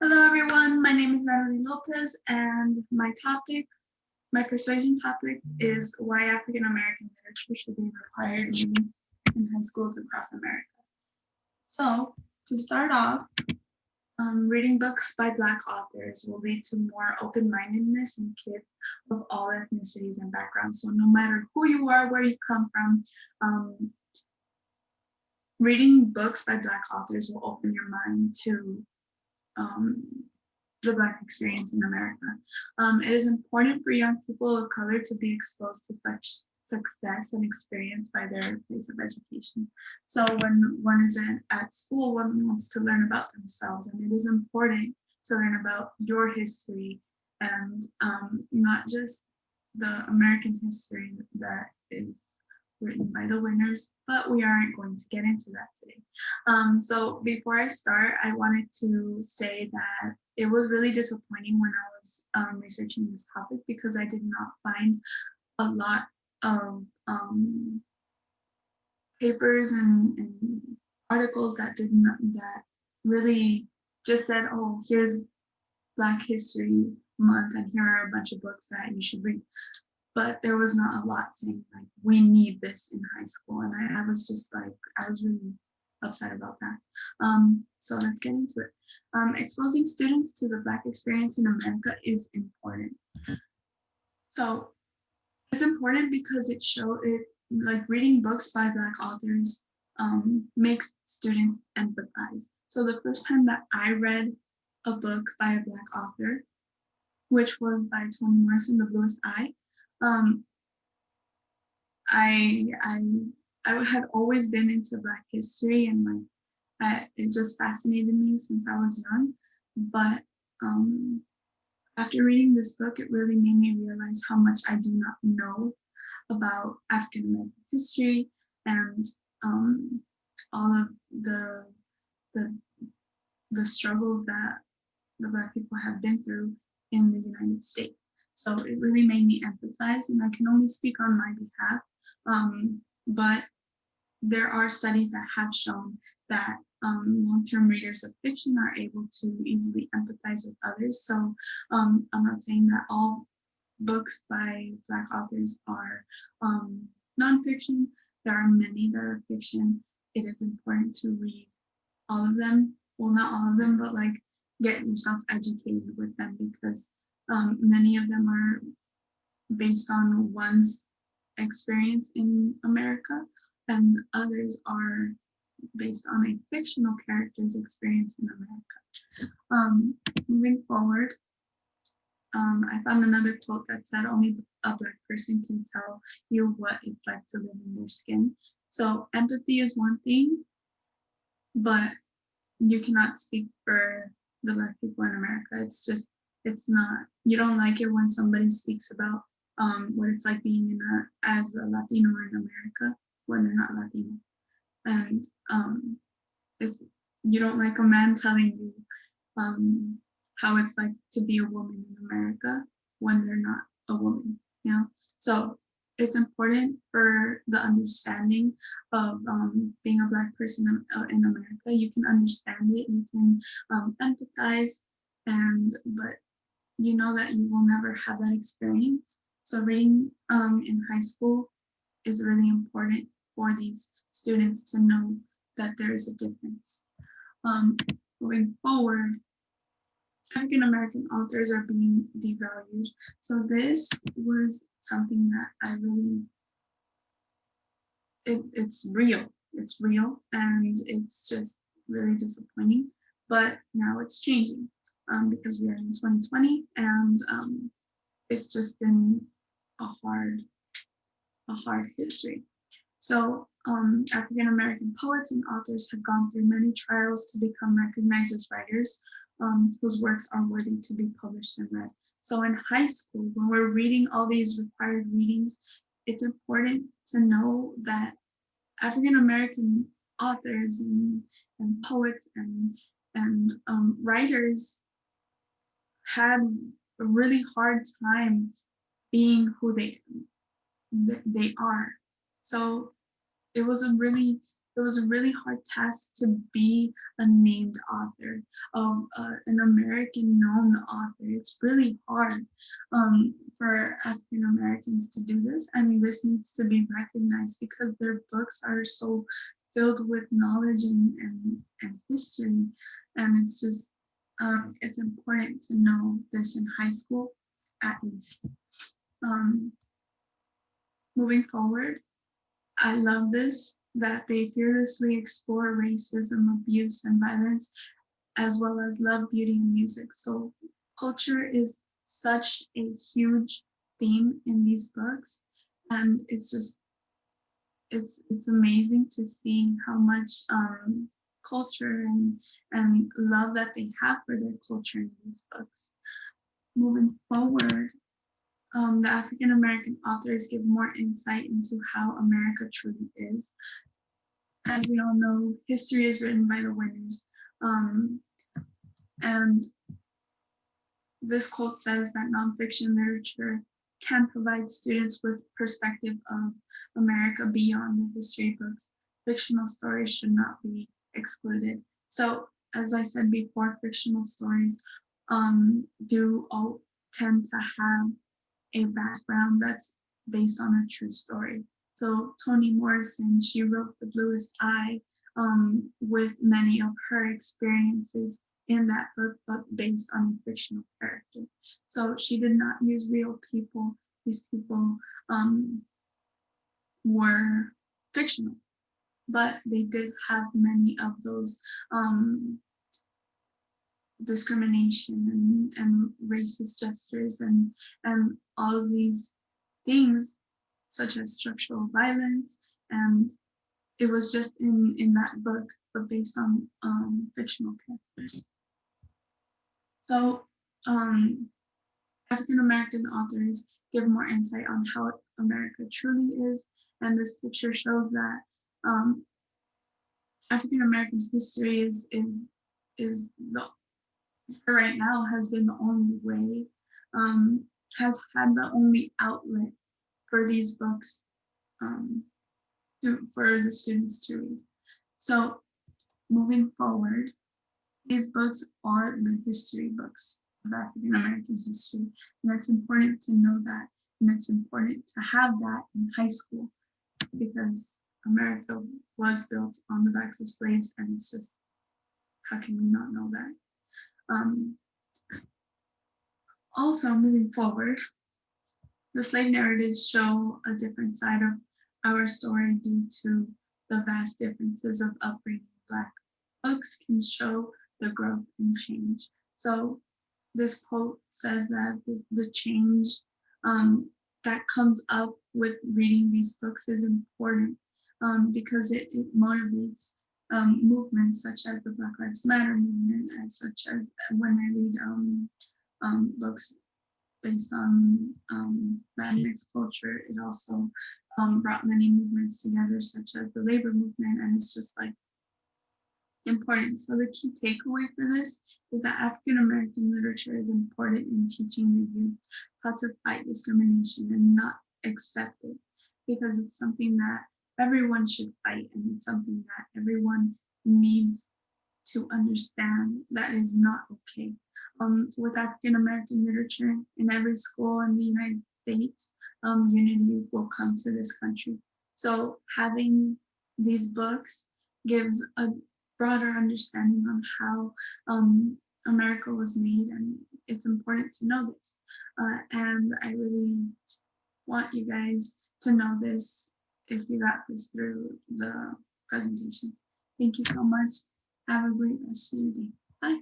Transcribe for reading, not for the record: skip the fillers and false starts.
Hello everyone, my name is Natalie Lopez and my persuasion topic is why African American literature should be required reading in high schools across America. So to start off, reading books by Black authors will lead to more open-mindedness in kids of all ethnicities and backgrounds. So no matter who you are, where you come from, reading books by Black authors will open your mind to the Black experience in America. It is important for young people of color to be exposed to such success and experience by their place of education. So when one is at school, one wants to learn about themselves, and it is important to learn about your history and not just the American history that is written by the winners, but we aren't going to get into that today. So before I start, I wanted to say that it was really disappointing when I was researching this topic because I did not find a lot of papers and articles that really just said, oh, here's Black History Month and here are a bunch of books that you should read. But there was not a lot saying like, we need this in high school. And I was just like, I was really upset about that. So let's get into it. Exposing students to the Black experience in America is important. So it's important because like reading books by Black authors makes students empathize. So the first time that I read a book by a Black author, which was by Toni Morrison, The Bluest Eye, I had always been into Black history and like it just fascinated me since I was young. But after reading this book, it really made me realize how much I do not know about African American history and all of the struggles that the Black people have been through in the United States. So it really made me empathize, and I can only speak on my behalf. But there are studies that have shown that long-term readers of fiction are able to easily empathize with others. So I'm not saying that all books by Black authors are nonfiction. There are many that are fiction. It is important to read all of them. Well, not all of them, but like get yourself educated with them because many of them are based on one's experience in America, and others are based on a fictional character's experience in America. Moving forward, I found another quote that said, only a Black person can tell you what it's like to live in their skin. So empathy is one thing, but you cannot speak for the Black people in America. It's not, you don't like it when somebody speaks about what it's like being as a Latino in America when they're not Latino. And you don't like a man telling you how it's like to be a woman in America when they're not a woman, you know? So it's important for the understanding of being a Black person in America. You can understand it, you can empathize, but you know that you will never have that experience. So reading in high school is really important for these students to know that there is a difference. Moving forward, African American authors are being devalued. So this was something that I really, it's real, and it's just really disappointing. But now it's changing because we are in 2020, and it's just been a hard history. So African American poets and authors have gone through many trials to become recognized as writers whose works are worthy to be published and read. So in high school, when we're reading all these required readings, it's important to know that African American authors and poets and writers had a really hard time being who they are. So it was a really it was a really hard task to be a named author, of an American known author. It's really hard for African Americans to do this, and this needs to be recognized because their books are so filled with knowledge and history, and it's just it's important to know this in high school at least. Um, Moving forward, I love this, that they fearlessly explore racism, abuse, and violence, as well as love, beauty, and music. So culture is such a huge theme in these books, and it's just it's amazing to see how much culture and love that they have for their culture in these books. Moving forward, the African American authors give more insight into how America truly is. As we all know, history is written by the winners. And this quote says that nonfiction literature can provide students with perspective of America beyond the history books. Fictional stories should not be excluded. So, as I said before, fictional stories do all tend to have a background that's based on a true story. So Toni Morrison, she wrote The Bluest Eye with many of her experiences in that book, but based on a fictional character. So she did not use real people. These people were fictional, but they did have many of those discrimination and racist gestures and all of these things such as structural violence, and it was just in that book but based on fictional characters. So African American authors give more insight on how America truly is, and this picture shows that African American history is the, for right now, has been the only way, has had the only outlet for these books for the students to read. So moving forward, these books are the history books of African American history, and it's important to know that, and it's important to have that in high school because America was built on the backs of slaves, and it's just, how can we not know that? Also, moving forward, the slave narratives show a different side of our story due to the vast differences of upbringing. Black books can show the growth and change. So this quote says that the change that comes up with reading these books is important because it motivates movements such as the Black Lives Matter movement, and such as when I read books based on Latinx culture, it also brought many movements together, such as the labor movement, and it's just like important. So the key takeaway for this is that African American literature is important in teaching the youth how to fight discrimination and not accept it, because it's something that everyone should fight, and it's something that everyone needs to understand that is not okay. With African American literature in every school in the United States, unity will come to this country. So having these books gives a broader understanding on how America was made, and it's important to know this. And I really want you guys to know this if you got this through the presentation. Thank you so much. Have a great rest of your day. Bye.